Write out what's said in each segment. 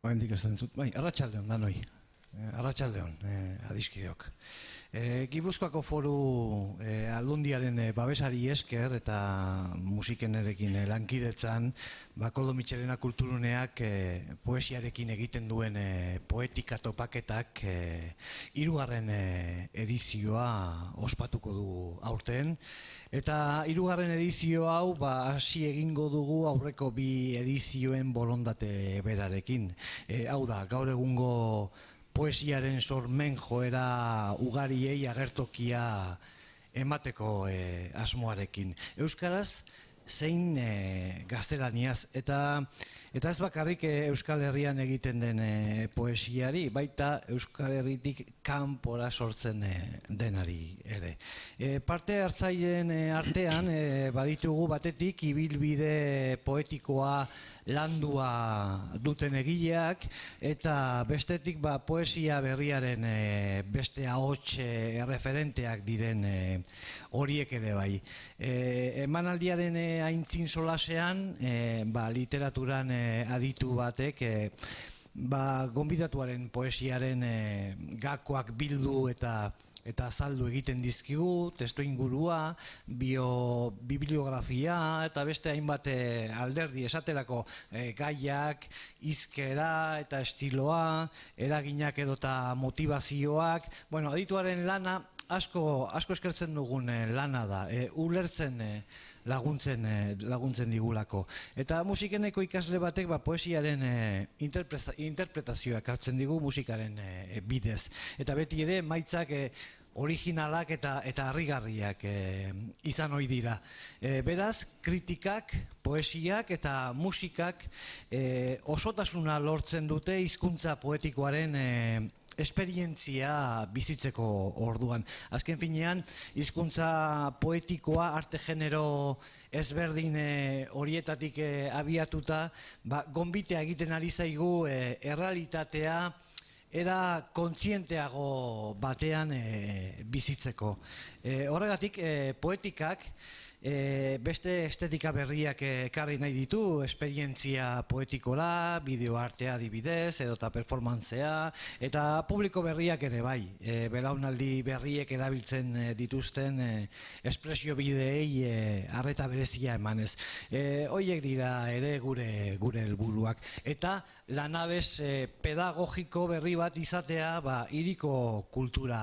Oraindik ez dut, bai, arratsaldeon danoi. Arratsaldeon, adiskideok. Gipuzkoako Foru Aldundiaren babesari esker eta musikenerekin lankidetzan, Koldo Mitxelena Kulturuneak poesiarekin egiten duen poetika topaketak 3. edizioa ospatuko du aurten. Eta 3. edizio hau hasi egingo dugu aurreko 2 edizioen borondate berarekin. Hau da, gaur egungo poesiaren sormen joera ugariei agertokia emateko asmoarekin. Euskaraz zein gaztelaniaz, eta ez bakarrik Euskal Herrian egiten den poesiari, baita Euskal Herritik kanpora sortzen denari ere. Parte hartzaileen artean baditugu batetik ibilbide poetikoa landua duten egileak, eta bestetik poesia berriaren beste ahots erreferenteak diren horiek ere bai. Emanaldiaren aintzin solasean, literaturan aditu batek gonbidatuaren poesiaren gakoak bildu eta azaldu egiten dizkigu, testuingurua, bibliografia eta beste hainbat alderdi esaterako gaiak, hizkera eta estiloa, eraginak edota motivazioak. Adituaren lana asko eskertzen dugun lana da, ulertzen laguntzen digulako. Eta musikeneko ikasle batek poesiaren interpretazioak hartzen digu musikaren bidez. Eta beti ere maitzak originalak eta harrigarriak izan ohi dira. Beraz, kritikak, poesiak eta musikak osotasuna lortzen dute hizkuntza poetikoaren esperientzia bizitzeko orduan. Azken finean, hizkuntza poetikoa arte genero ezberdin horietatik abiatuta, gonbitea egiten ari zaigu errealitatea era kontzienteago batean bizitzeko. Horregatik, poetikak beste estetika berriak ekarri nahi ditu, esperientzia poetikora, bideoartea adibidez, edota performantzea, eta publiko berriak ere bai, belaunaldi berriek erabiltzen dituzten espresio bideei arreta berezia emanez. Horiek dira ere gure helburuak. Eta lanabes pedagogiko berri bat izatea hiriko kultura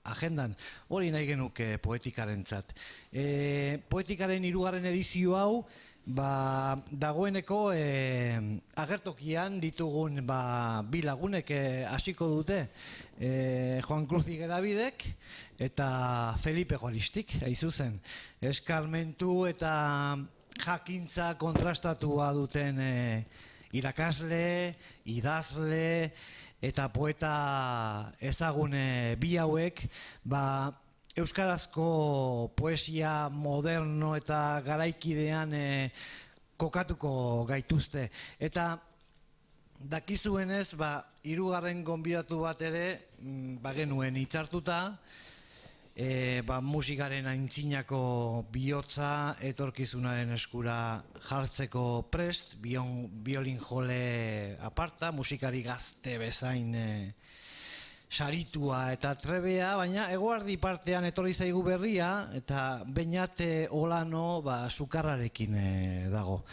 agendan. Hori nahi genuke poetikarentzat. Poetikaren 3. edizio hau dagoeneko agertokian ditugun 2 lagunek hasiko dute, Juan Cruz Igerabidek eta Felipe Goristik, zuzen. Eskarmentu eta jakintza kontrastatua duten irakasle, idazle eta poeta ezagun bi hauek, euskarazko poesia moderno eta garaikidean kokatuko gaituzte. Eta dakizuenez, 3. gonbidatu bat ere genuen hitzartuta, musikaren aintzinako bihotza etorkizunaren eskura jartzeko prest, biolin jole aparta, musikari gazte bezain saritua eta trebea, baina eguerdi partean etorri zaigu berria, eta Beñat Olano sukarrarekin dago.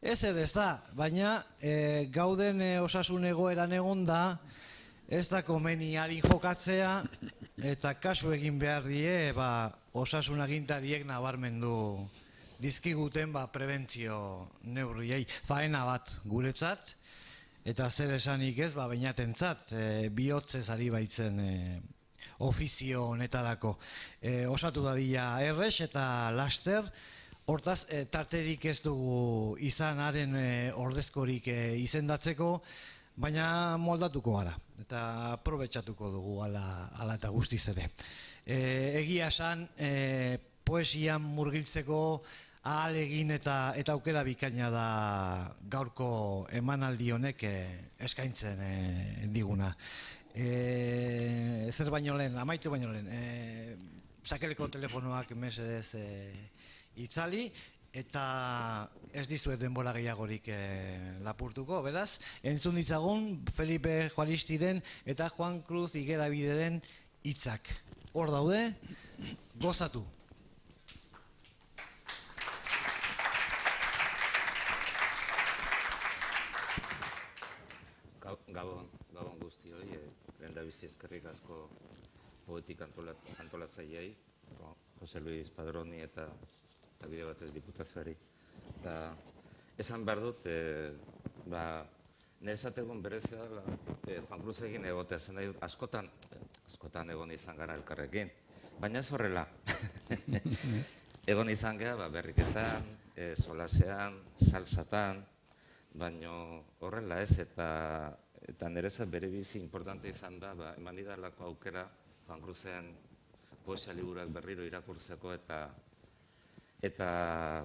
Ez da, baina gauden osasun egoeran egonda, ez da komeni harin jokatzea, eta kasu egin behar die, osasun agintariek nabarmendu dizkiguten prebentzio neurriei. Faena bat guretzat, eta zer esanik ez, Beñatentzat, bihotzez ari baitzen ofizio honetarako. Osatu dadila errex eta laster, hortaz, tarterik ez dugu izan haren ordezkorik izendatzeko, baina moldatuko gara, eta aprobetxatuko dugu ala eta guztiz ere. Egia esan, poesian murgiltzeko ahalegin eta aukera bikaina da gaurko emanaldi honek eskaintzen diguna. Zer baino lehen, amaitu baino lehen, sakeleko telefonoak mesedez itzali, eta ez dizuet denbora gehiagorik lapurtuko, beraz, entzun ditzagun Felipe Juaristiren eta Juan Cruz Higuerabideren hitzak. Hor daude, gozatu. Gabon guztioi, lehendabizi eskerrik asko poetik antolatzaileei, Jose Luis Padroni eta bide batez diputazioari. Esan behar dut, nire esategun berezia dela, Juan Cruz egin egotea zen nahi dut, askotan egon izan gara elkarrekin, baina ez horrela. Egon izan gara berriketan, solasean, salsatan, baina horrela ez, eta nerezat bere bizi importante izan da, eman didalako aukera Juan Cruzen poesia liburuak berriro irakurtzeko eta,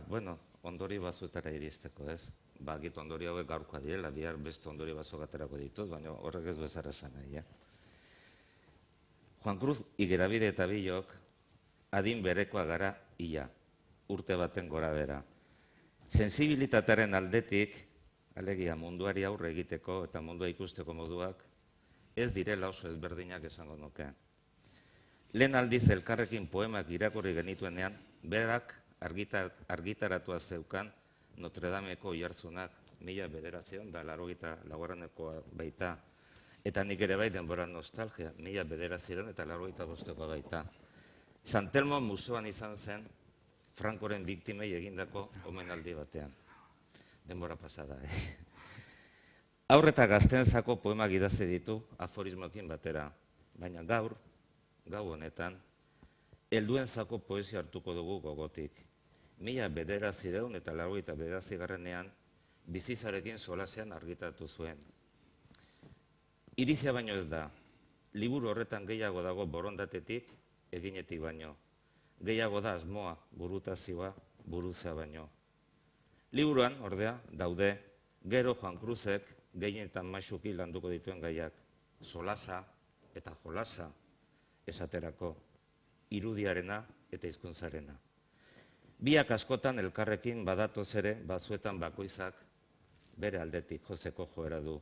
bueno, ondori bazuetara iristeko, ez? Bagit ondori hauek gaurkoa direla, bihar beste ondori batzuk aterako ditut, baina horrek ez du ezara esan nahi, Juan Cruz Higuerabide eta biok adin berekoa gara ia, urte baten gora bera. Sensibilitatearen aldetik, alegia munduari aurre egiteko eta mundua ikusteko moduak, ez direla oso ezberdinak esango nuke. Lehen aldiz elkarrekin poemak irakurri genituenean, berak argitaratua zeukan Notre Dameko oihartzunak 1984 baita. Eta nik ere bai denbora nostalgia, 1985 baita. San Telmo museoan izan zen Francoren biktimei egindako omenaldi batean. Denbora pasada, Haur eta gazteentzako poemak idazte ditu aforismoekin batera, baina gau honetan, helduentzako poesia hartuko dugu gogotik. 1989 bizizarekin solasean argitaratu zuen. Irizia baino ez da, liburu horretan gehiago dago borondatetik, eginetik baino. Gehiago da asmoa, burutazioa, buruzea baino. Liburuan, ordea, daude, gero Juan Cruzek gehienetan maixuki landuko dituen gaiak, solasa eta jolasa esaterako, irudiarena eta hizkuntzarena. Biak askotan elkarrekin badatoz ere, batzuetan bakoitzak bere aldetik jozeko joera du.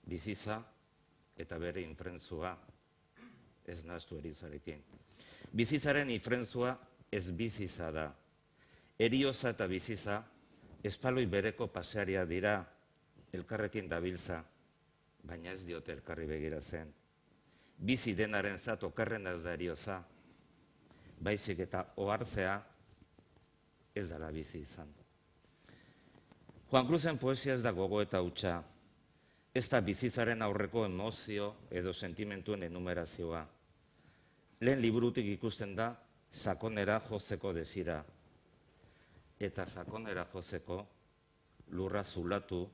Biziza eta bere infrentzua ez nahaztu eritzarekin. Bizizaren infrentzua ez biziza da. Erioza eta biziza espaloi bereko pasearia dira, elkarrekin dabiltza, baina ez diote elkarri begiratzen. Bizi denaren zat okerren ez da erioza, baizik eta ohartzea ez dala bizi izan. Juan Cruzen poesia ez da gogo eta hutsa, ez da bizizaren aurreko emozio edo sentimentuen enumerazioa. Lehen liburutik ikusten da sakonera jozeko desira. Eta sakonera jozeko lurra zulatu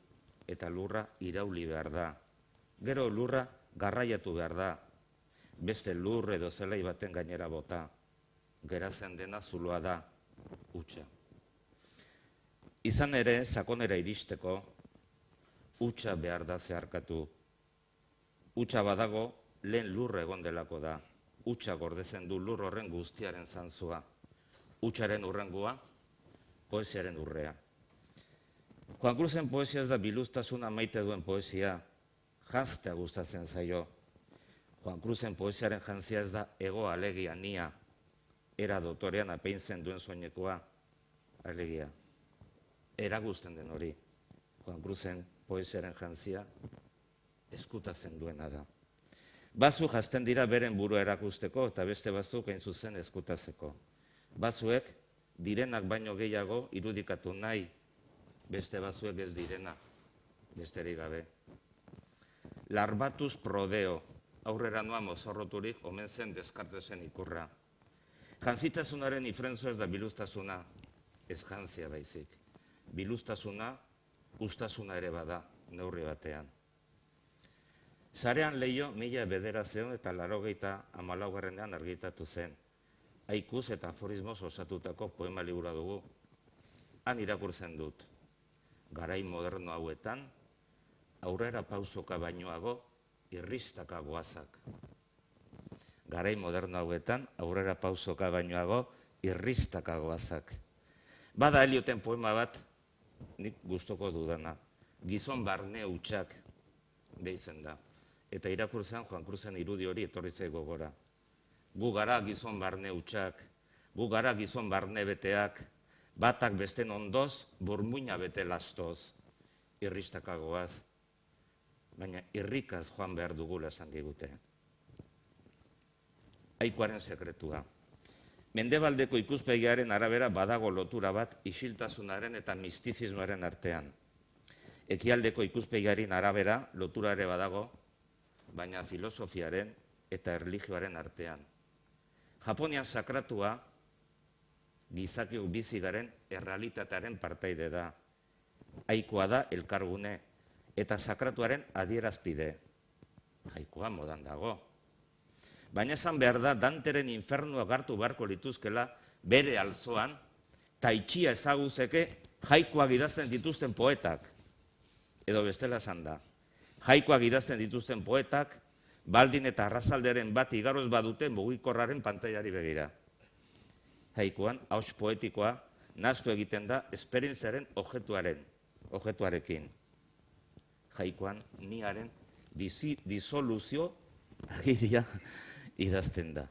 eta lurra irauli behar da. Gero lurra garraiatu behar da. Beste lur edo zelai baten gainera bota. Geratzen dena zuloa da, hutsa. Izan ere, sakonera iristeko, hutsa behar da zeharkatu. Hutsa badago, lehen lur egon delako da. Hutsa gordetzen du lur horren guztiaren zantzua. Hutsaren urrengoa, poesiaren urrea. Juan Cruzen poesia ez da biluztasuna maite duen poesia, janztea gustatzen zaio. Juan Cruzen poesiaren jantzia ez da ego alegia nia, era dotorean apeintzen duen soinekoa, alegia. Eragusten den hori, Juan Cruzen poesiaren jantzia eskutatzen duena da. Batzuk jazten dira beren burua erakusteko eta beste batzuk hain zuzen eskutatzeko. Batzuek direnak baino gehiago irudikatu nahi, beste batzuek ez direna, besterik gabe. Larbatuz prodeo, aurrera noa mozorroturik omen zen Descartesen ikurra. Jantzitasunaren ifrentzua ez da biluztasuna, ez jantzia baizik. Biluztasuna, ustasuna ere bada, neurri batean. Sarean Leio 1984 argitatu zen. Aikuz eta aforismoz osatutako poema libura dugu. Han irakurtzen dut. Garai moderno hauetan, aurrera pausoka bainoago, irristaka goazak. Garai moderno hauetan, aurrera pausoka bainoago, irristaka goazak. Bada Elioten poema bat, nik gustoko dudana, gizon barne hutsak deitzen da. Eta irakurtzean Juan Cruzen irudi hori etorri zaigo gora. Gu gara gizon barne hutsak, gu gara gizon barne beteak, batak besten ondoz, burmuina bete lastoz, irristakagoaz, baina irrikaz joan behar dugula esan digute. Aikoaren sekretua. Mendebaldeko ikuspegiaren arabera badago lotura bat isiltasunaren eta mistizismoaren artean. Ekialdeko ikuspegiaren arabera lotura ere badago, baina filosofiaren eta erlijioaren artean. Japonian sakratua gizakiok bizi garen errealitatearen partaide da. Aikoa da elkargune eta sakratuaren adierazpide. Jaikoa modan dago. Baina esan behar da Danteren infernua gartu beharko lituzkela bere alzoan, taitxia ezaguzeke jaikoak idazten dituzten poetak. Edo bestela esan da. Jaikoak idazten dituzten poetak, baldin eta arrazalderen bat igaroz badute mugikorraren pantailari begira. Jaikoan, hauts poetikoa, nahastu egiten da esperientziaren objektuarekin. Jaikoan, niaren disoluzio agiria idazten da.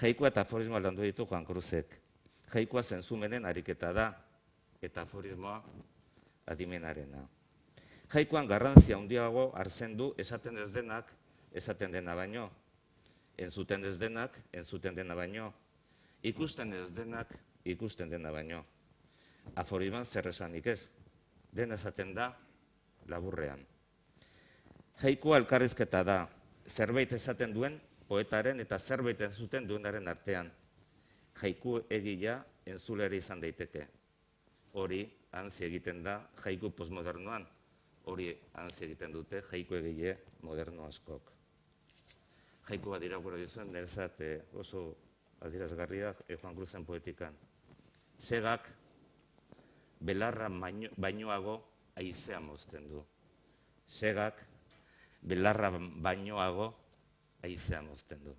Jaikoa eta aforismoa landu ditu Juan Cruzek. Jaikoa zentzumenen ariketa da, eta aforismoa adimenarena. Jaikoan garrantzia handiago hartzen du esaten ez denak, esaten dena baino. Entzuten ez denak, entzuten dena baino. Ikusten ez denak, ikusten dena baino. Aforisman zer esanik ez, dena esaten da laburrean. Jaikoa elkarrizketa da, zerbait esaten duen poetaren eta zerbait entzuten duenaren artean. Jaiku egila entzulera izan daiteke. Hori antzi egiten da jaiku postmodernoan. Hori antzi egiten dute jaiku egile moderno askok. Jaiku bat irakurri dizuen, niretzat oso adierazgarria Juan Cruzen poetikan. Segak belarra bainoago haizea mozten du. Segak belarra bainoago haizea mozten du.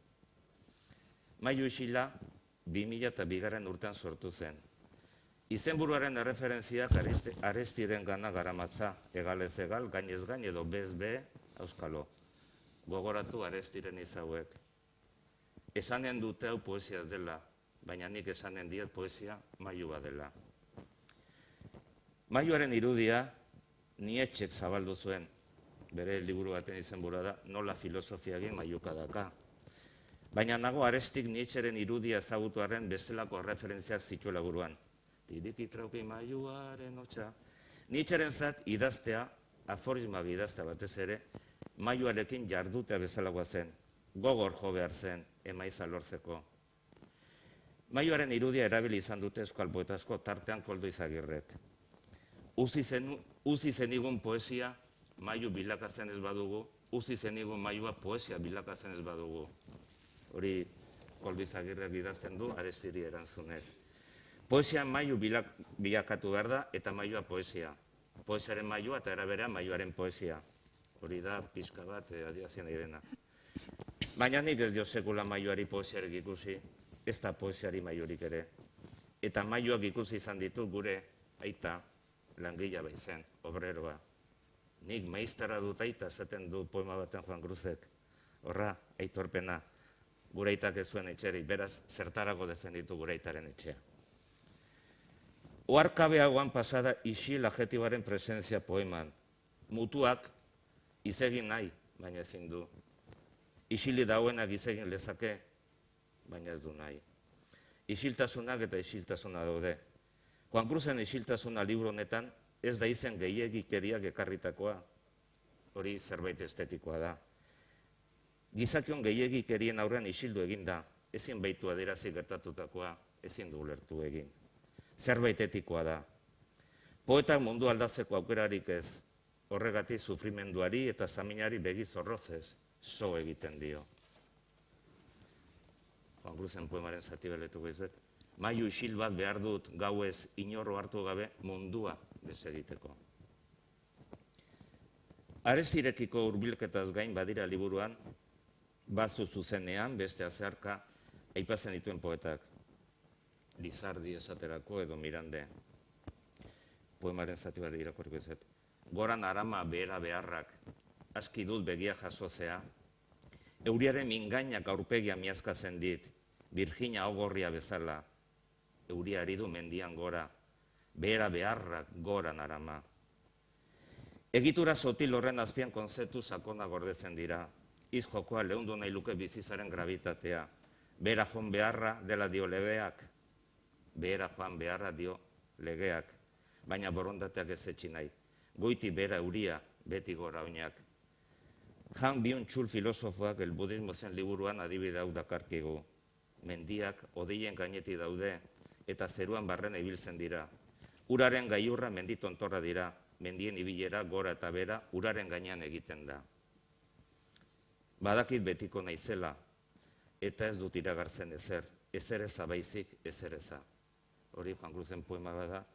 Mailu Isila 2002 urtean sortu zen. Izenburuaren erreferentziak Arestiren gana garamatza, egalez egal, gainez gain edo bez be, auskalo. Gogoratu Arestiren izauek. Esanen dute hau poesia ez dela, baina nik esanen diet poesia Mailu dela. Mailuaren irudia Nietzschek zabaldu zuen, bere liburu baten izenburua da, nola filosofia egin Mailuka daka. Baina nago Arestik Nietzscheren irudia ezagutuaren bezalako referentziak zituela buruan. Tiriki trauki Mailuaren hotsa. Nietzscheren zat idaztea, aforismak idaztea batez ere, Mailuarekin jardutea bezalakoa zen. Gogor jo behar zen, emaitza lortzeko. Mailuaren irudia erabili izan dute euskal poetazko tartean Koldo Izagirrek. Uzi zenigun poesia, Mailu bilakatzen ez badugu, uzi zenigun Mailua poesia bilakatzen ez badugu. Hori Koldo Izagirrek idazten du, Arestiri erantzunez. Poesia Mailu bilakatu behar da, eta Mailua poesia. Poesiaren Mailua eta erabera Mailuaren poesia. Hori da pixka bat adierazten dena. Baina nik ez dio sekula Mailuari poesiarik ikusi, ez da poesiari Mailurik ere. Eta Mailuak ikusi izan ditu gure aita langila baitzen, obreroa. Nik maiztara dut aita esaten du poema baten Juan Cruzek. Horra, aitorpena, gure aitak ez zuen etxerik, beraz, zertarako defenditu gure aitaren etxea. Oarkabeagoan pasada isil adjektibaren presentzia poeman. Mutuak izegin nahi, baina ezin du. Isili dauenak izegin lezake, baina ez du nahi. Isiltasunak eta isiltasuna daude. Juan Cruzen isiltasuna libro honetan ez da izen gehiegikeriak ekarritakoa, hori zerbait estetikoa da. Gizakion gehiegikerien aurrean isildu egin da, ezin baitu adierazi gertatutakoa, ezin du ulertu egin. Zerbait etikoa da. Poetak mundu aldatzeko aukerarik ez, horregatik sufrimenduari eta zaminari begi zorrozez so egiten dio. Juan Cruzen poemaren zati beletuko izuet. Mailu isil bat behar dut gauez inorro hartu gabe mundua desegiteko. Arestirekiko hurbilketaz gain badira liburuan, bazu zuzenean beste azarka aipatzen dituen poetak. Lizardi esaterako edo Mirande. Poemaren zati bat irakurriko ez. Goran arama behera beharrak, aski dut begia jasozea, euriaren mingainak aurpegia miazkatzen dit, Virginia ogorria bezala, euriari du mendian gora, behera beharrak goran arama. Egitura sotil horren azpian konzeptu sakona gordetzen dira, iz jokoa leundu nahi luke bizizaren gravitatea, behera joan beharra dela dio legeak, behera joan beharra dio legeak, baina borondateak ez etxi nahi. Goiti behera euria, beti gora oinak. Han Byung-Chul filosofoak el budismo zen liburuan adibide hau dakarkigu. Mendiak odeien gainetik daude eta zeruan barren ibiltzen dira. Uraren gailurra mendi tontorra dira, mendien ibilera gora eta bera uraren gainean egiten da. Badakit betiko naizela, eta ez dut iragartzen ezereza baizik ezereza. Hori Juan Cruzen poema bada,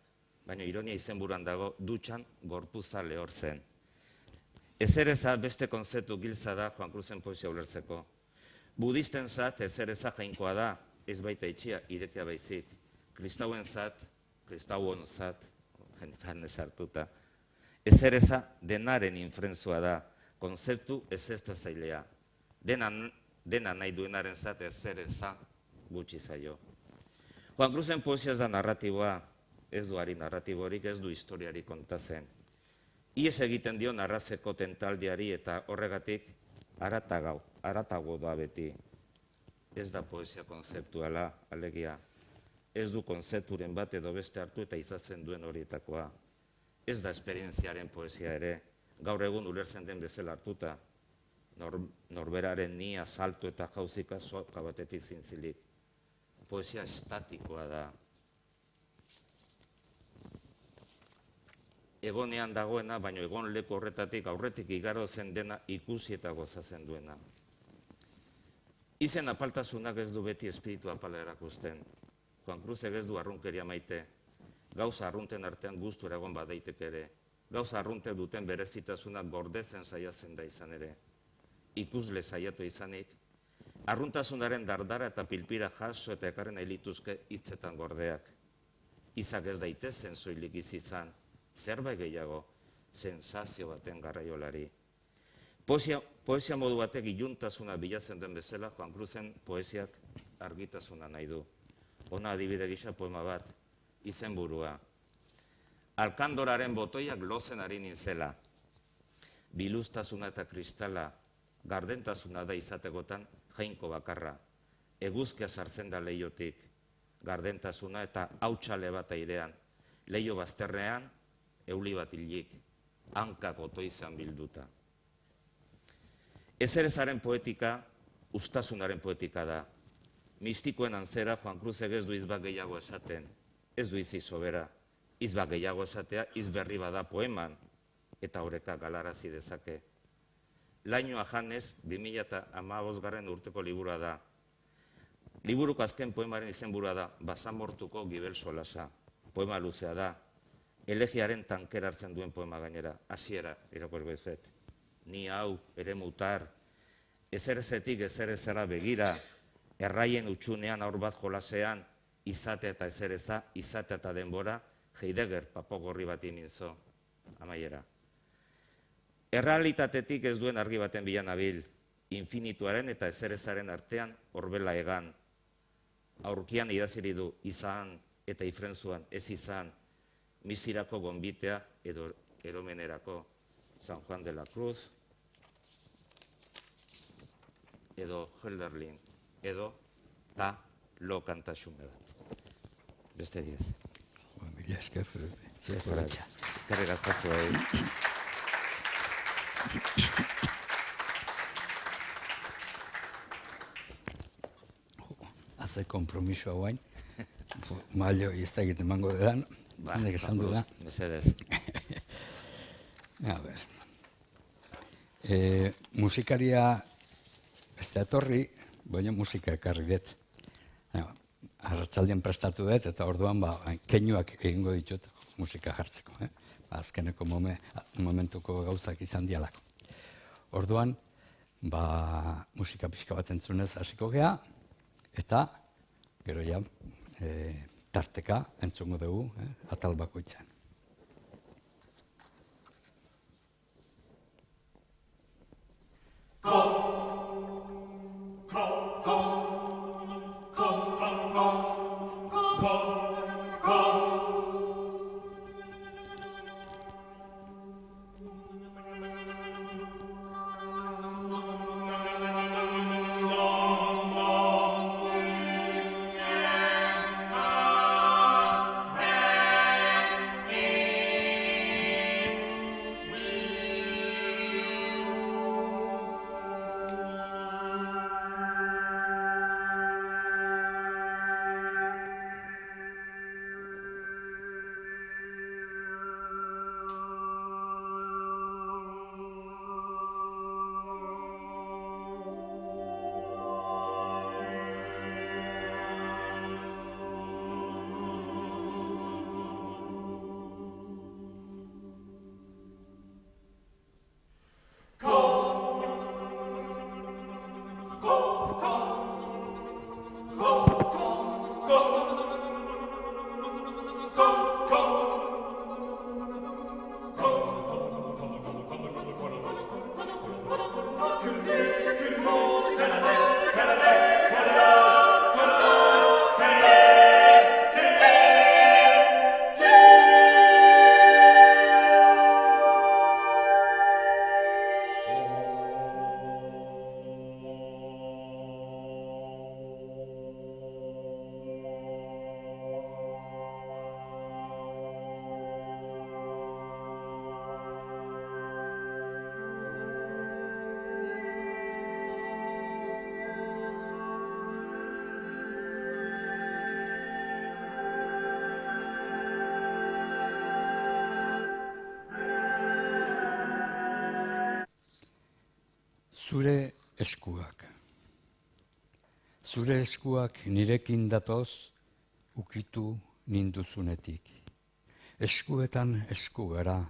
baina ironia izenburuan dago, dutxan gorpuza lehor zen. Ezereza beste konzeptu giltza da Juan Cruzen poesia ulertzeko. Budisten zat ezereza jainkoa da, ez baita itxia, irekia baizik. Kristauen zat, kristauon zat, janez hartuta. Ezereza denaren infrentzua da, konzeptu ezeztazailea. Dena nahi duenaren zat ezereza gutxi zaio. Juan Cruzen poesia ez da narratiboa, ez du ari narratiborik, ez du historiari kontatzen. Ies egiten dio narrazeko tentaldiari eta horregatik aratago da beti. Ez da poesia konzeptuala, alegia. Ez du konzepturen bat edo beste hartu eta izatzen duen horietakoa. Ez da esperientziaren poesia ere, gaur egun ulertzen den bezala hartuta. Norberaren nia salto eta jauzika soka batetik zintzilik. Poesia estatikoa da. Egonean dagoena, baina egon leku horretatik aurretik igaro zen dena ikusi eta gozatzen duena. Izen apaltasunak ez du beti espiritu apala erakusten. Juan Cruzek ez du arrunkeria maite. Gauza arrunten artean gustura egon badaitek ere. Gauza arrunte duten berezitasunak gordetzen saiatzen da izan ere. Ikusle saiatu izanik, arruntasunaren dardara eta pilpira jaso eta ekarren nahi lituzke hitzetan gordeak. Izak ez daitezen soilik izan, zerbait gehiago, sensazio baten garraiolari. Poesia modu batek iluntasuna bilatzen den bezala, Juan Cruzen poesiak argitasuna nahi du. Ona adibide gisa poema bat, izenburua. Alkandoraren botoiak lozen ari nintzela. Biluztasuna eta kristala, gardentasuna da izategotan jainko bakarra. Eguzkia sartzen da leiotik, gardentasuna eta hautsale bat airean. Leio bazterrean, euli bat hilik, hankak otoizan bilduta. Ezerezaren poetika, ustasunaren poetika da. Mistikoen antzera, Juan Cruzek ez du izbak gehiago esaten, ez du izi sobera. Izbak gehiago esatea, izberri bada poeman, eta horreka galarazi dezake. Lainoa janez, 2015 urteko liburua da. Liburuko azken poemaren izenburua da, Basamortuko gibel solasa. Poema luzea da, elegiaren tankera hartzen duen poema gainera, hasiera irakurriko dizuet. Ni hau, ere mutar, ezerezetik ezerezera begira, erraien utxunean aur bat jolasean, izate eta ezereza, izate eta denbora, Heidegger papogorri bat iminzo, amaiera. Errealitatetik ez duen argi baten bilan nabil, infinituaren eta ezerezaren artean horbela egan. Aurkian idaziri du izan eta ifrentzuan ez izan, misirako gonbitea edo eromenerako San Juan de la Cruz, edo Hölderlin, edo ta lo kantaxume bat. Beste direz. Mila esker, Felipe. Karrik askazu Haze kompromiso hauain, mailo iztegit emango dedan, nek esan du da. Mesedez. A ber. Musikaria ez da etorri, baina musika ekarri dut. Arratsaldean prestatu dut, eta orduan keinuak egingo ditut musika jartzeko. Azkeneko momentuko gauzak izan dialako. Orduan, musika pixka bat entzunez hasiko gea, eta gero ja tarteka entzungo dugu, atal bakoitzan. Zure eskuak. Zure eskuak nirekin datoz ukitu ninduzunetik. Eskuetan esku gara,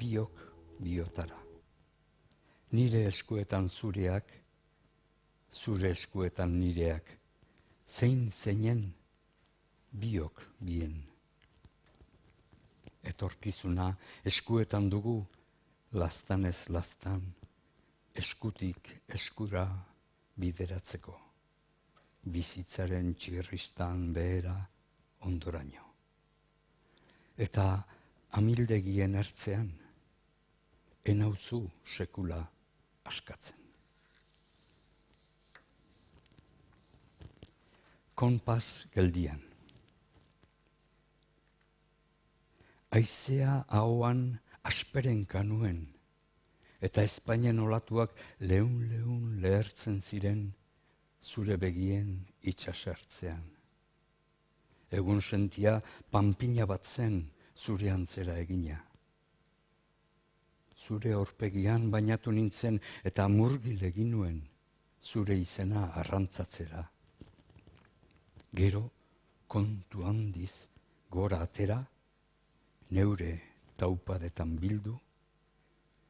biok biotara. Nire eskuetan zureak, zure eskuetan nireak. Zein zeinen, biok bien. Etorkizuna eskuetan dugu, laztanez laztan, eskutik eskura bideratzeko. Bizitzaren txirristan behera ondoraino. Eta amildegien ertzean, enauzu sekula askatzen. Konpas geldian. Haizea ahoan asperen kanuen, eta Espainian olatuak leun lehertzen ziren zure begien itxasertzean. Egun sentia panpina bat zen zure antzera egina. Zure aurpegian bainatu nintzen eta murgil egin nuen zure izena arrantzatzera. Gero kontu handiz gora atera, neure taupadetan bildu,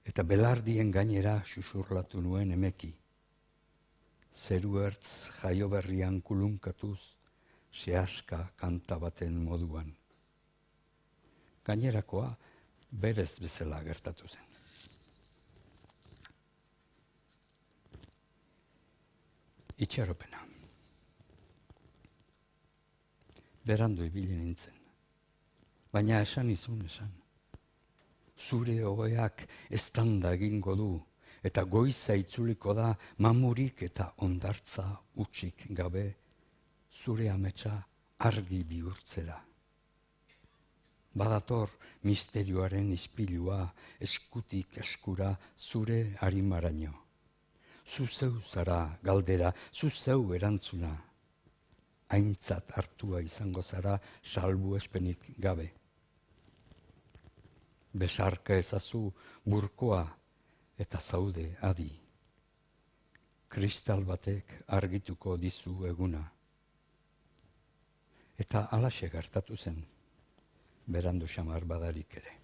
eta belardien gainera xuxurlatu nuen emeki. Zeru ertz jaioberrian kulunkatuz, sehaska kanta baten moduan. Gainerakoa berez bezala gertatu zen. Itxaropena. Berandu ibili nintzen, baina esan izun esan. Zure oheak eztanda egingo du, eta goiza itzuliko da mamurik eta ondartza utxik gabe, zure ametsa argi bihurtzera. Badator misterioaren ispilua eskutik eskura zure harimaraino. Zu zeu zara galdera, zu zeu erantzuna. Aintzat hartua izango zara salbuespenik gabe. Besarka ezazu burkoa eta zaude adi. Kristal batek argituko dizu eguna. Eta halaxe gertatu zen, berandu xamar badarik ere.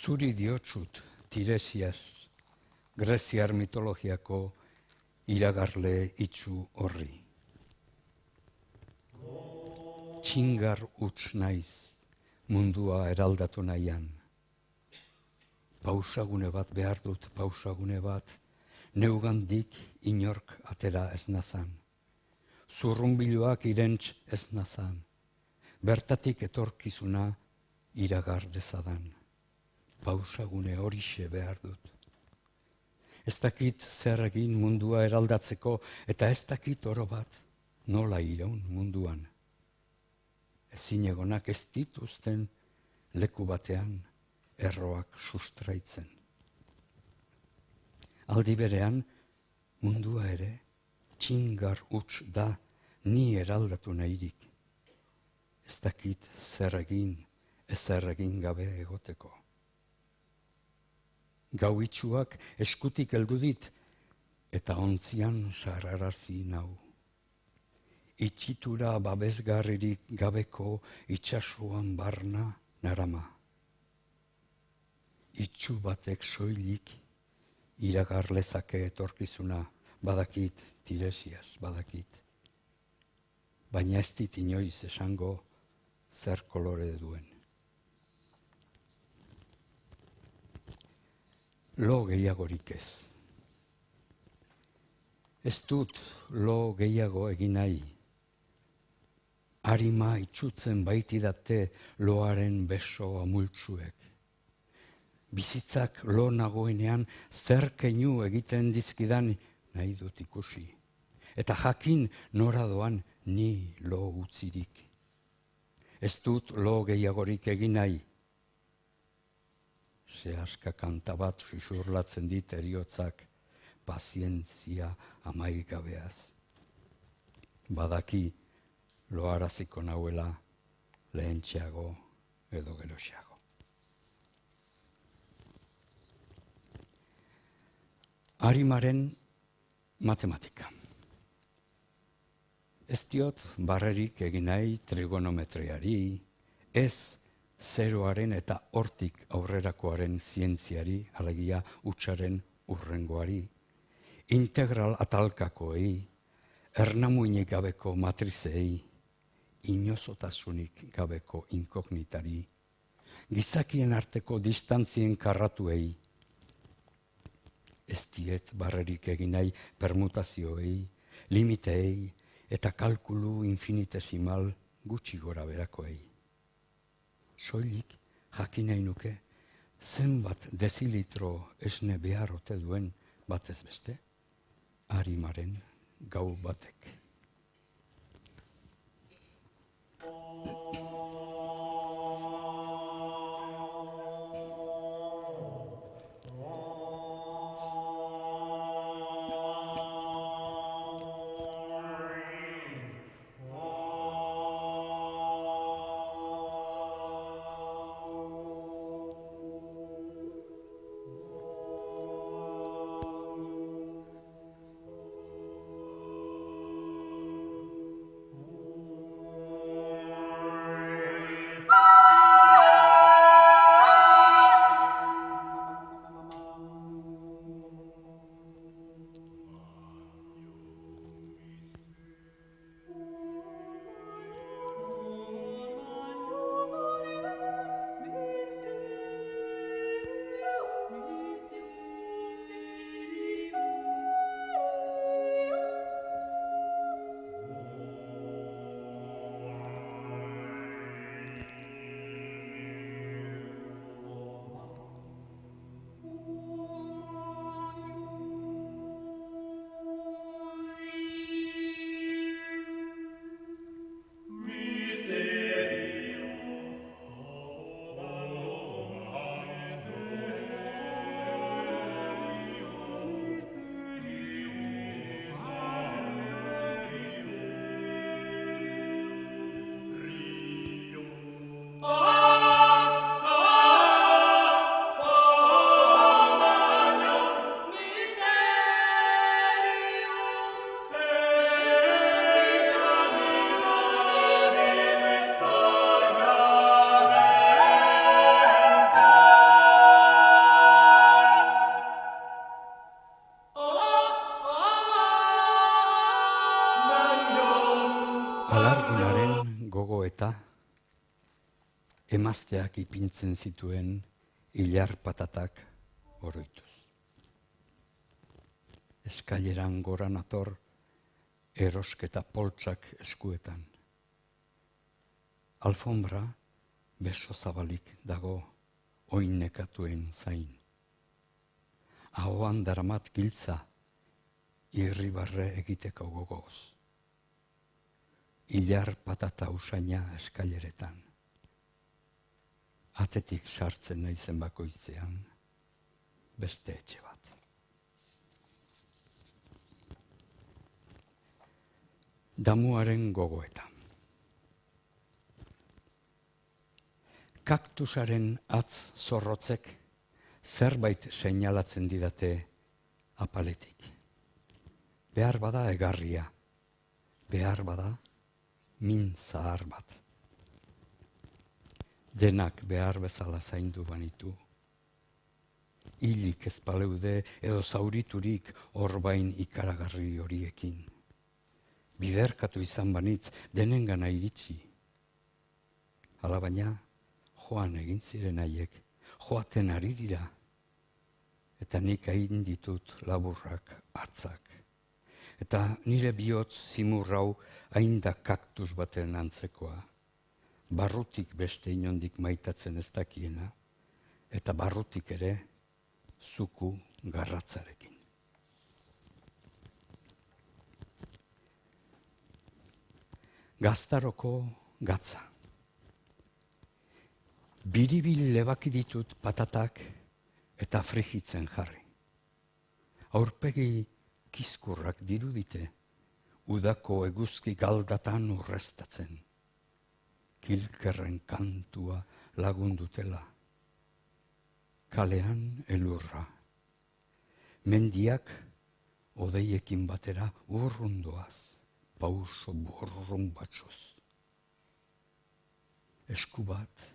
Zuri diotsut, Tiresias, Greziar mitologiako iragarle itxu horri. Txingar huts naiz, mundua eraldatu nahian. Pausagune bat behar dut, pausagune bat, neugandik inork atera ez nazan. Zurrunbiloak irentz ez nazan. Bertatik etorkizuna iragar dezadan. Pausagune horixe behar dut. Ez dakit zer egin mundua eraldatzeko eta ez dakit oro bat nola iraun munduan. Ezinegonak ez dituzten leku batean erroak sustraitzen. Aldi berean mundua ere txingar huts da ni eraldatu nahirik. Ez dakit zer egin, ezer egin gabe egoteko. Gau itxuak eskutik heldu dit eta ontzian sarrarazi nau. Itxitura babesgarririk gabeko itsasoan barna narama. Itxu batek soilik iragar lezake etorkizuna, badakit, Tiresias, badakit. Baina ez dit inoiz esango zer kolore duen. Lo gehiagorik ez. Ez dut lo gehiago egin nahi. Arima itxutzen baitidate loaren beso amultsuek. Bizitzak lo nagoenean zer keinu egiten dizkidan nahi dut ikusi. Eta jakin nora doan ni lo utzirik. Ez dut lo gehiagorik egin nahi. Sehaska kanta bat susurlatzen dit eriotzak pazientzia amaigabeaz. Badaki loaraziko nauela lehentxeago edo geroxeago. Arimaren matematika. Ez diot barrerik egin nahi trigonometriari, ez zeroaren eta hortik aurrerakoaren zientziari, alegia hutsaren urrengoari, integral atalkakoei, ernamuinik gabeko matrizei, inozotasunik gabeko inkognitari, gizakien arteko distantzien karratuei, ez diet barrerik egin nahi permutazioei, limiteei eta kalkulu infinitesimal gutxi gora berakoei. Soilik jakin nahi nuke zenbat dezilitro esne behar ote duen batez beste, arimaren gau batek. Gogoeta, emazteak ipintzen zituen ilar patatak oroituz. Eskaileran gora nator, erosketa poltsak eskuetan. Alfombra beso zabalik dago oinekatuen zain. Ahoan daramat giltza, irribarre egiteko gogoz. Ilar patata usaina eskaileretan. Atetik sartzen naizen bakoitzean, beste etxe bat. Damuaren gogoeta. Kaktusaren atz zorrotzek zerbait seinalatzen didate apaletik. Behar bada egarria, behar bada min zahar bat. Denak behar bezala zaindu banitu. Hilik ez baleude edo zauriturik orbain ikaragarri horiekin. Biderkatu izan banitz denengana iritsi. Alabaina, joan egin ziren haiek, joaten ari dira. Eta nik hain ditut laburrak hartzak. Eta nire bihotz zimurrau hain da kaktus baten antzekoa. Barrutik beste inondik maitatzen ez dakiena, eta barrutik ere zuku garratzarekin. Gaztaroko gatza. Biribil lebaki ditut patatak eta frijitzen jarri. Aurpegi kizkurrak dirudite, udako eguzki galdatan urreztatzen. Kilkerren kantua lagundutela. Kalean elurra. Mendiak odeiekin batera urrundoaz, pauso borrun batsoz. Esku bat,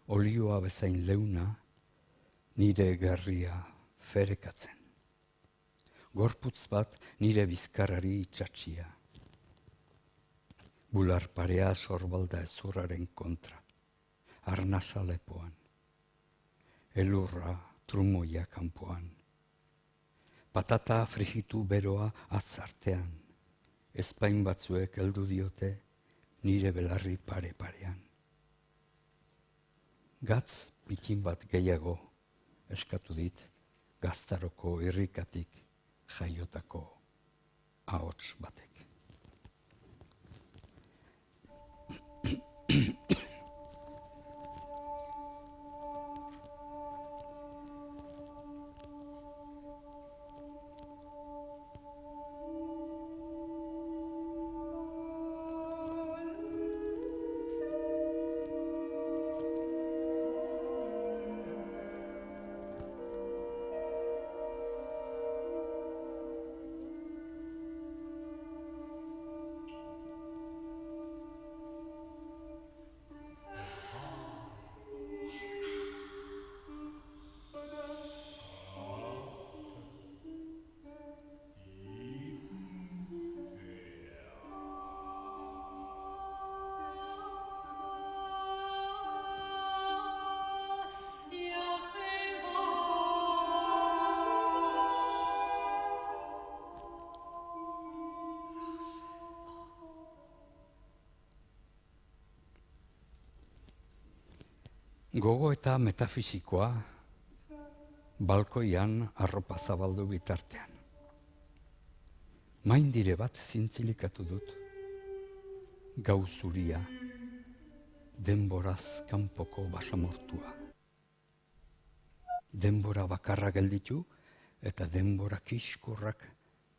olioa bezain leuna, nire gerria ferekatzen. Gorputz bat nire bizkarrari itxatxia. Bular parea sorbalda ezurraren kontra, arnasa lepoan, elurra trumoia kanpoan, patata frijitu beroa atzartean, ezpain batzuek heldu diote nire belarri pare-parean. Gatz pikin bat gehiago eskatu dit Gaztaroko irrikatik jaiotako ahots batek. Gogo eta metafisikoa balkoian arropa zabaldu bitartean. Maindire bat zintzilikatu dut, gau zuria, denboraz kanpoko basamortua. Denbora bakarra gelditu eta denbora kiskurrak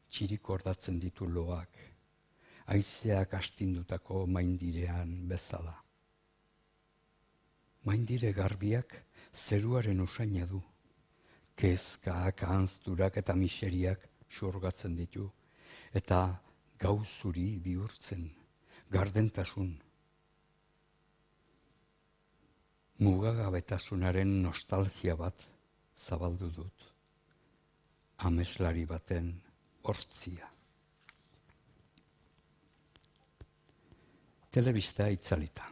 txirikordatzen ditu loak, haizeak astindutako maindirean bezala. Maindire garbiak zeruaren usaina du, kezkak, ahanzturak eta miseriak xurgatzen ditu, eta gau zuri bihurtzen, gardentasun. Mugagabetasunaren nostalgia bat zabaldu dut, ameslari baten hortzia. telebista itzalita.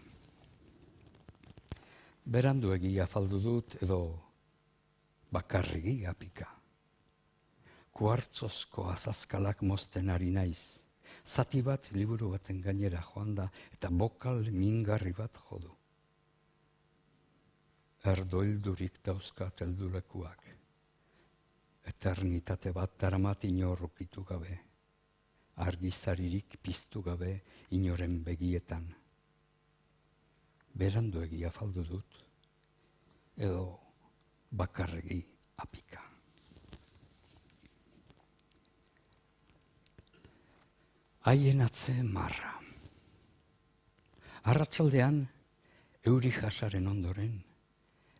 Beranduegi afaldu dut edo bakarrigi apika. Kuartzozko azazkalak mozten ari naiz. Zati bat liburu baten gainera joan da eta bokal mingarri bat jodu. Erdoildurik dauzkat heldulekuak. Eternitate bat daramat inor ukitu gabe. Argizaririk piztu gabe inoren begietan. Beranduegi afaldu dut, edo bakarregi apika. Haien atze marra. Arratsaldean, euri jasaren ondoren,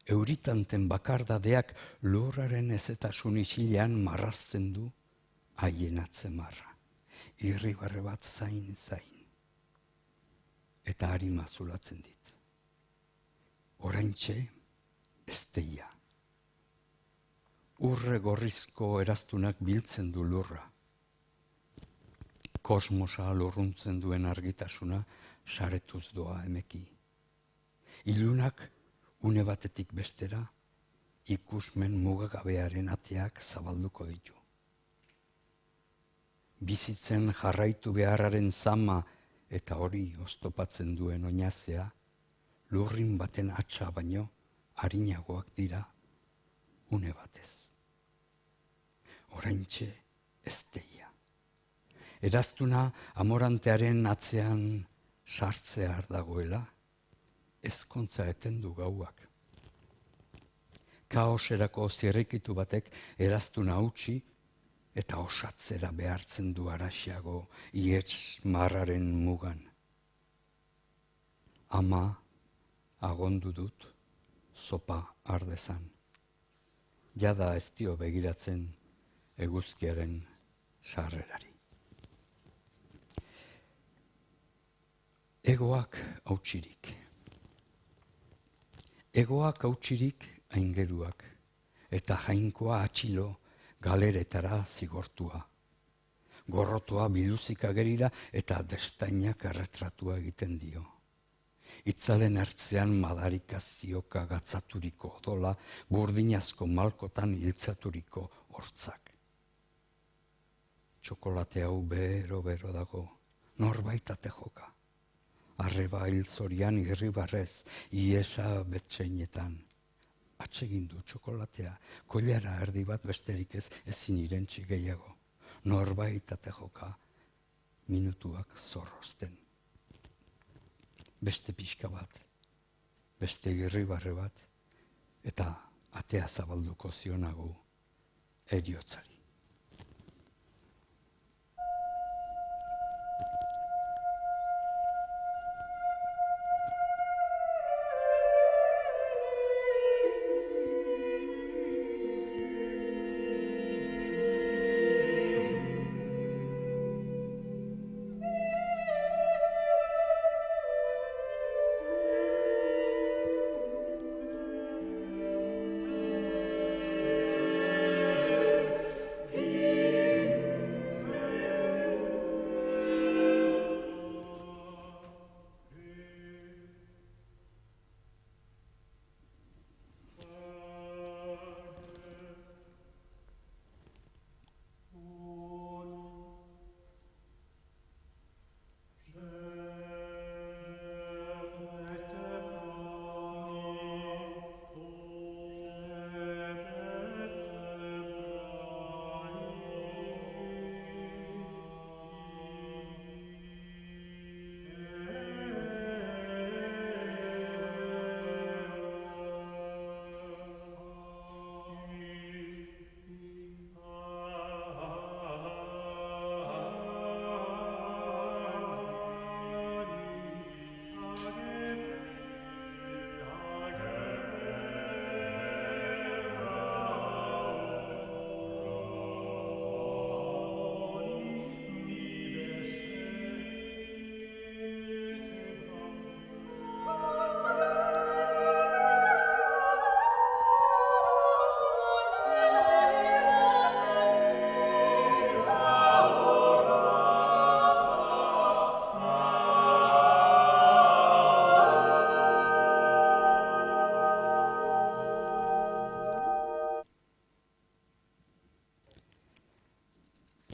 euritanten bakardadeak lurraren ezetasun isilean marrazten du haien atze marra. Irribarre bat zain. Eta harima zulatzen dit. Oraintxe, esteia. Urre gorrizko eraztunak biltzen du lurra. Kosmosa lurruntzen duen argitasuna saretuz doa emeki. Ilunak une batetik bestera ikusmen mugagabearen ateak zabalduko ditu. Bizitzen jarraitu beharraren zama eta hori oztopatzen duen oinazea, lurrin baten atxa baino harinagoak dira une batez. Oraintxe esteia. Eraztuna amorantearen atzean sartzear dagoela, ezkontza etendu gauak. Kaoserako zirrikitu batek eraztuna utzi eta osatzera behartzen du araxiago ietz marraren mugan. Ama agondu dut zopa ardezan. Jada ez dio begiratzen eguzkiaren sarrerari. Egoak hautsirik. Egoak hautsirik aingeruak, eta jainkoa atxilo galeretara zigortua. Gorrotoa biluzik agerira eta destainak erretratua egiten dio. Itzalen ertzean madarikazioka gatzaturiko odola, burdinazko malkotan hiltzaturiko hortzak. Txokolate hau bero dago, norbaitate joka. Arreba hilzorian irribarrez, iesa betxeinetan. Atsegin du txokolatea, koilara erdi bat besterik ezin irentsi gehiago. Norbaitate joka, minutuak zorrozten. Beste pixka bat, beste irribarre bat, eta atea zabalduko zionago heriotzari.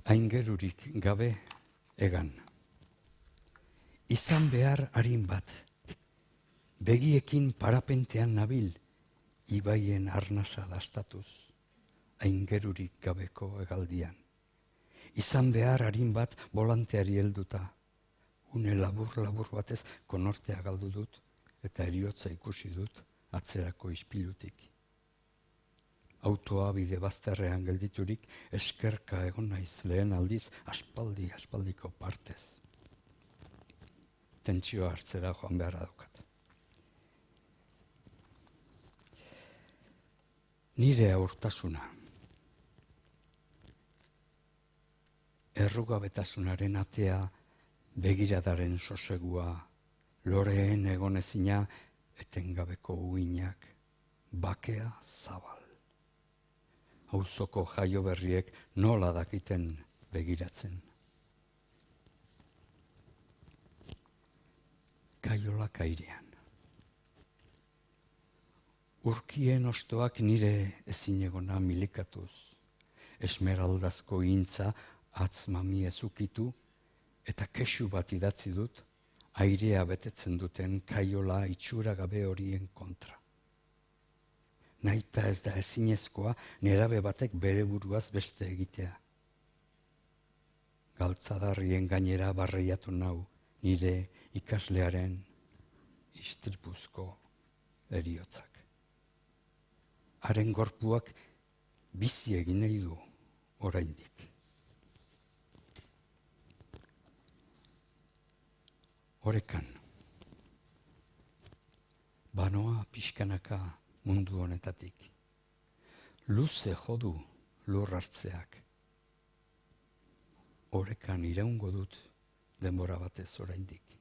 aingerurik gabe egan. Izan behar harin bat, begiekin parapentean nabil, ibaien arnasa dastatuz, aingerurik gabeko hegaldian. Izan behar harin bat volanteari helduta, une labur batez konortea galdu dut eta eriotza ikusi dut atzerako ispilutik. Autoa bide bazterrean gelditurik eskerka egon naiz lehen aldiz aspaldiko partez. Tentsioa hartzera joan beharra daukat. Nire aurtasuna. Errugabetasunaren atea, begiradaren sosegua, loreen egonezina, etengabeko uinak, bakea zabal. Auzoko jaio berriek nola dakiten begiratzen. Kaiola airean. Urkien ostoak nire ezinegona milikatuz, esmeraldazko intza atz mami ezukitu eta kexu bat idatzi dut airea betetzen duten kaiola itxura gabe horien kontra. Naita ez da ezinezkoa nerabe batek bere buruaz beste egitea. Galtzadarrien gainera barreiatu nau nire ikaslearen istripuzko eriotzak. Haren gorpuak bizi egin nahi du oraindik. Orekan, banoa pixkanaka mundu honetatik. Luze jodu lur hartzeak. Orekan iraungo dut denbora batez oraindik.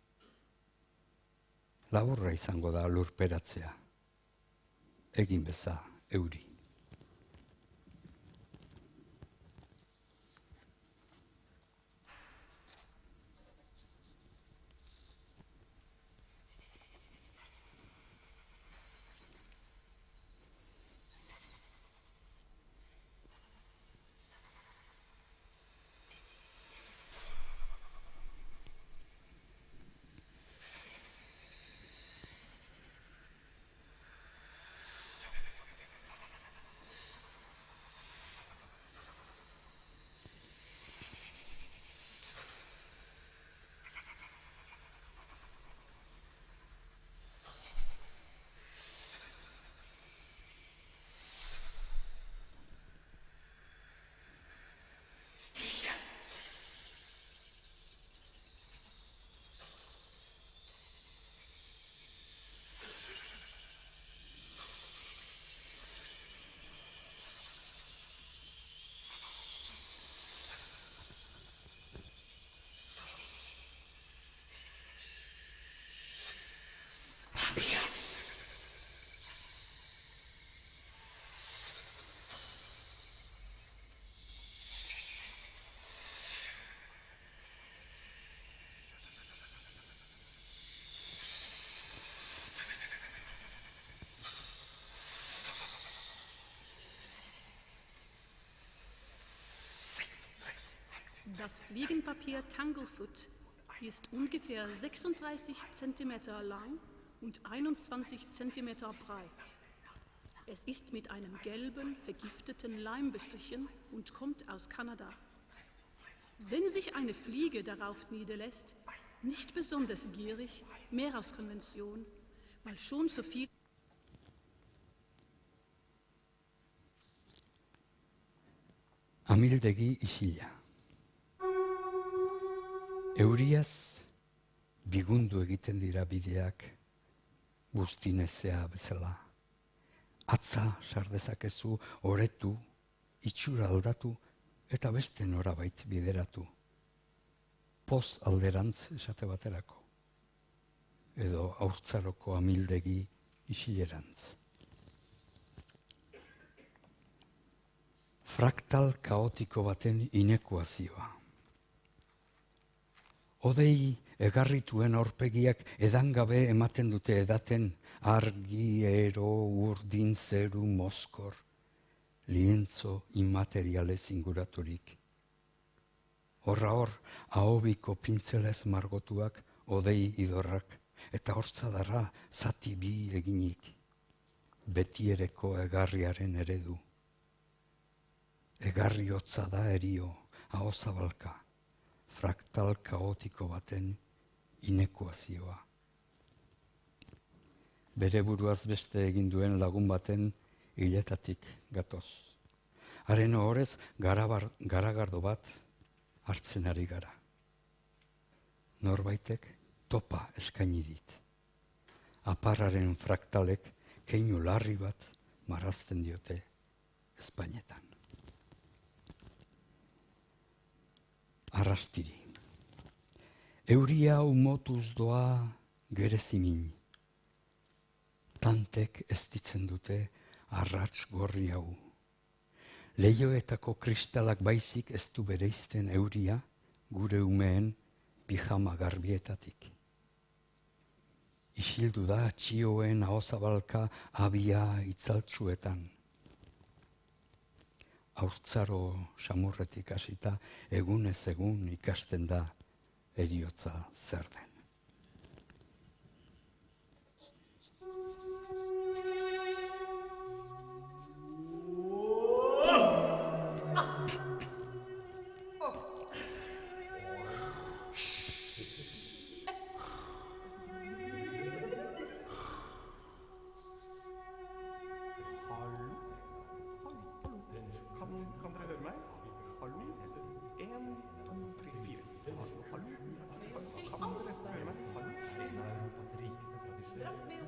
Laburra izango da lurperatzea. Egin beza euri. Das Fliegenpapier Tanglefoot ist ungefähr 36 cm lang und 21 cm breit. Es ist mit einem gelben, vergifteten Leim bestrichen und kommt aus Kanada. Wenn sich eine Fliege darauf niederlässt, nicht besonders gierig, mehr aus Konvention, weil schon so viel... Amildegi isila. Euriaz, bigundu egiten dira bideak, buztinezea bezala. Atza sardezakezu, oretu, itxura aldatu eta beste norabait bideratu. Poz alderantz esate baterako. Edo haurtzaroko amildegi isilerantz. Fraktal kaotiko baten inekuazioa. Odei egarrituen aurpegiak edangabe ematen dute edaten argi, ero, urdin, zeru, moskor, lientzo immaterialez inguraturik. Horra hor, ahobiko pintzelez margotuak, odei idorrak, eta hortzadarra zati bi eginik, betiereko egarriaren eredu. Egarri hotza da erio, ahozabalka, fraktal kaotiko baten inekuazioa. Bere buruaz beste egin duen lagun baten hiletatik gatoz. Haren ohorez garagardo bat hartzen ari gara. Norbaitek topa eskaini dit. Aparraren fraktalek keinu larri bat marrazten diote Espainetan. Arrastiri. Euria umotuz doa gerezimin. Tantek ez ditzen dute arrats gorri hau. Leioetako kristalak baizik ez du bereizten euria gure umeen pijama garbietatik. Isildu da txioen ahozabalka abia itzaltzuetan. Haurtzaro samurretik hasita egunez egun ikasten da heriotza zer den. Kan dere høre meg? Hallo? 1, 2, 3, 4. Hallo? Kan dere høre meg? Hallo? En av Europas rikeste tradisjoner.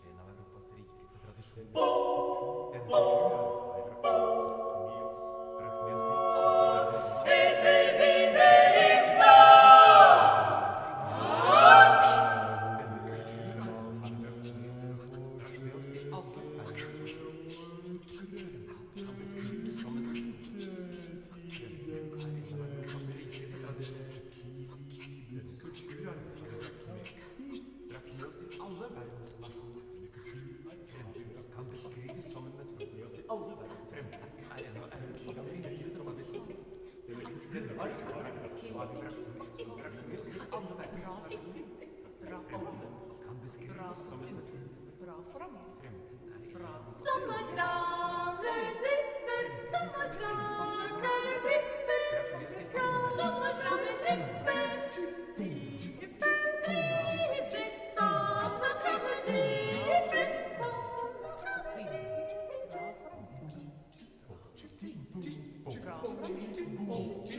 En av Europas rikeste tradisjoner. Den kulturarv brakt med oss til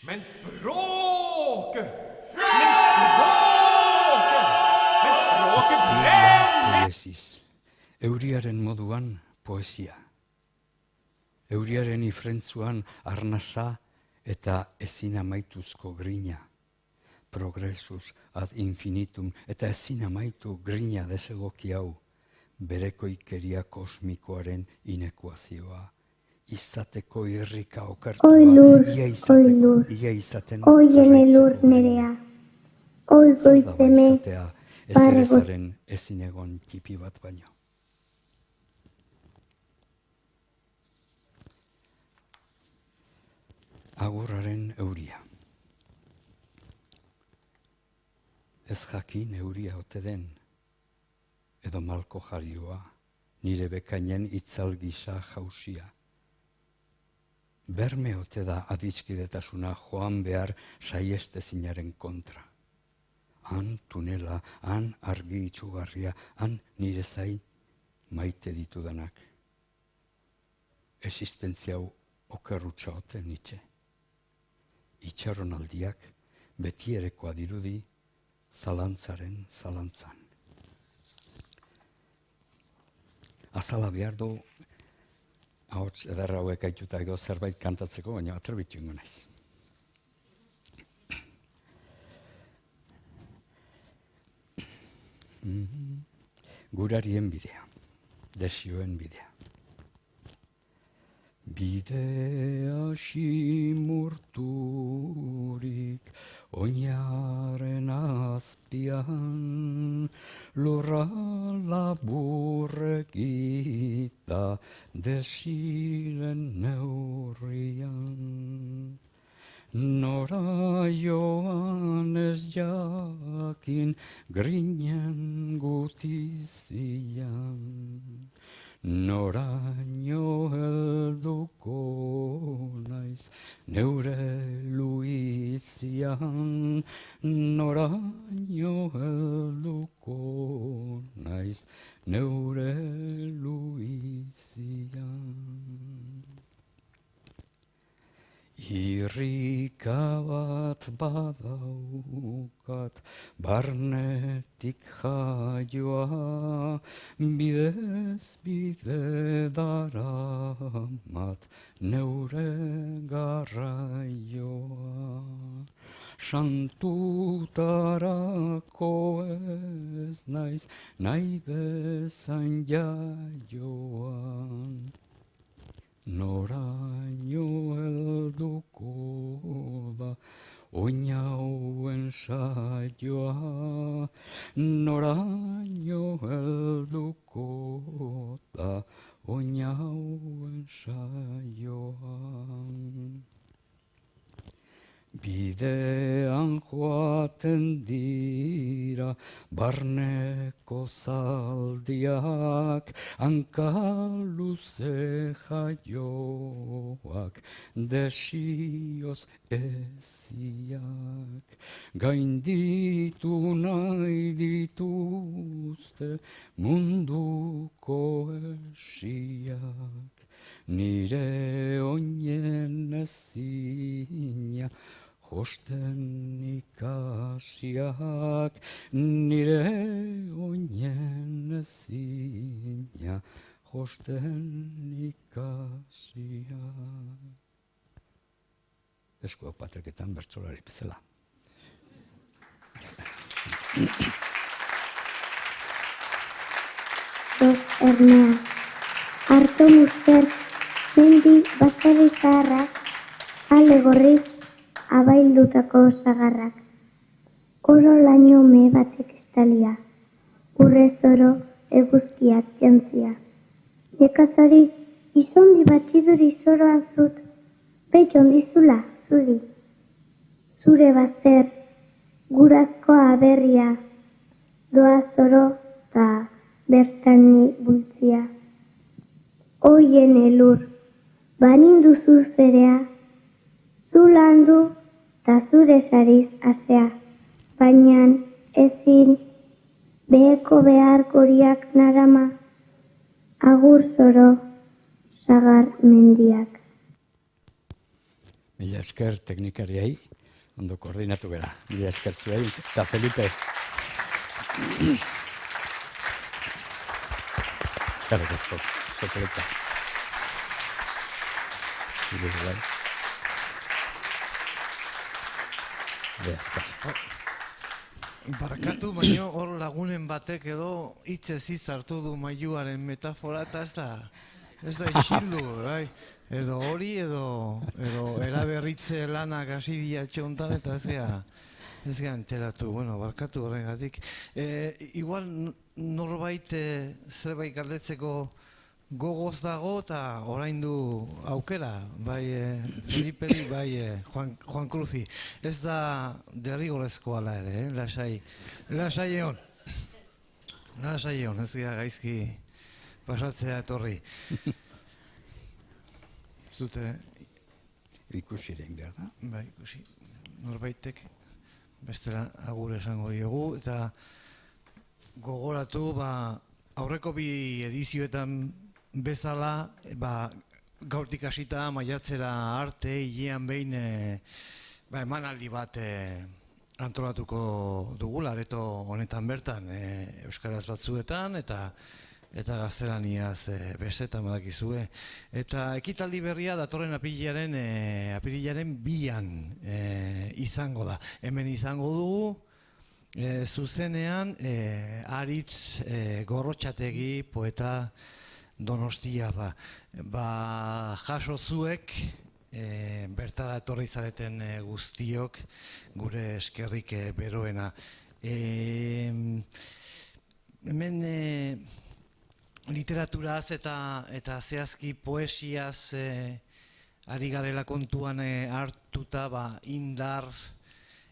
Men språket brenner! Poesis. Euriaren moduan poesia. Euriaren ifrentzuan arnasa eta ezin amaituzko grina. Progresus ad infinitum eta ezin amaitu grina desegoki hau. Berekoikeria kosmikoaren inekuazioa. Izateko irrika okertua, ia izaten nerea. Oi goizeme, ezerezaren ezin egon txipi bat baino. Agurraren euria. Ez jakin euria ote den, edo malko jarioa, nire bekainen itzal gisa jausia. Berme ote da adiskidetasuna joan behar saiestezinaren kontra. Han tunela, han argi itxugarria, han nire zai maite ditudanak. Existentzia hau okerrutsa ote nitxe. Itxaronaldiak betierekoa dirudi zalantzaren zalantzan. Azala behar du, ahots ederra hauek aituta edo zerbait kantatzeko, baina atrebitu ingo naiz. Gurarien bidea, desioen bidea. Bidea simurturik oinaren azpian, lurra laburregita desiren neurrian. Nora joan ez jakin grinen gutizian. Noraino helduko naiz neure luizian. Noraino helduko naiz neure luizian. Irrika bat badaukat, barnetik jaioa, bidez bide daramat neure garraioa. Santutarako ez naiz, nahi bezain jaioan. Noraino helduko da oinauen saioa, noraino helduko da oinauen saioa. Bidean joaten dira barneko zaldiak, hankaluze jaioak, desioz eziak. Gainditu nahi dituzte munduko esiak, nire oinen ezina josten ikasiak, nire oinen ezina josten ikasiak. Eskuak patreketan bertsolari bezala. Ernea, harto muster, mendi baserri zaharrak, ale gorriz, abaildutako sagarrak. Oro laino me batek estalia, urrez oro eguzkiak jantzia. Nekazari, izondi batxiduri zoroan zut, behion dizula, zuri. Zure bazer, gurazko aberria, doa zoro ta bertani bultzia. Oien elur, banindu zerea, zu landu ta zure sariz asea, baina ezin beheko behar goriak narama, agur zoro sagar mendiak. Mila esker teknikariei, ondo koordinatu gara. Mila esker zuei, eta Felipe. Eskerrik asko, soporeta. Mila esker. Barkatu, baino hor lagunen batek edo hitzez hitz hartu du mailuaren metafora, eta ez da isildu, bai. Edo hori, edo eraberritze lanak hasi diatxe hontan, eta ez gea enteratu. Bueno, barkatu horrengatik. Igual norbait zerbait galdetzeko gogoz dago, eta orain du aukera, bai Feliperi, bai Juan Cruzi. Ez da derrigorrezkoa ala ere, lasai egon. Lasai egon, ez gea gaizki pasatzea etorri. Zute Ikusi egin behar da. bai, ikusi. Norbaitek bestela agur esango diogu, eta gogoratu, aurreko bi edizioetan bezala, gaurtik hasita maiatzera arte, hilean behin emanaldi bat antolatuko dugula, areto honetan bertan, euskaraz batzuetan, eta gaztelaniaz bestetan badakizue. Eta ekitaldi berria datorren apirilaren 2an izango da. Hemen izango dugu, zuzenean, Aritz Gorrotxategi poeta donostiarra. Jaso zuek, bertara etorri zareten guztiok, gure eskerrik beroena. hemen literaturaz eta zehazki poesiaz ari garela kontuan hartuta indar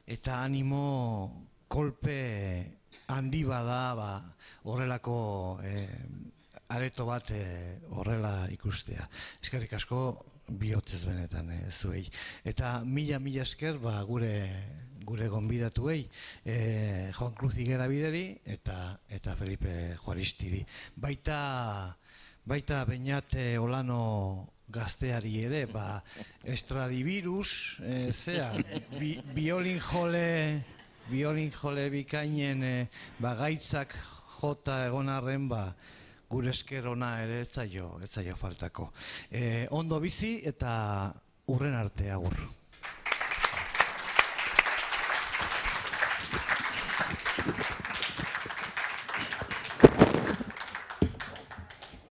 eta animo kolpe handi bada horrelako areto bat horrela ikustea. Eskerrik asko bihotzez benetan zuei. Eta mila esker gure gonbidatuei, Juan Cruz Higuera Bideri eta Felipe Juaristiri. Baita Beñat Olano gazteari ere, Estradivirus, biolin jole bikainen gaitzak jota egon arren, gure esker ona ere ez zaio faltako. Ondo bizi eta hurren arte agur.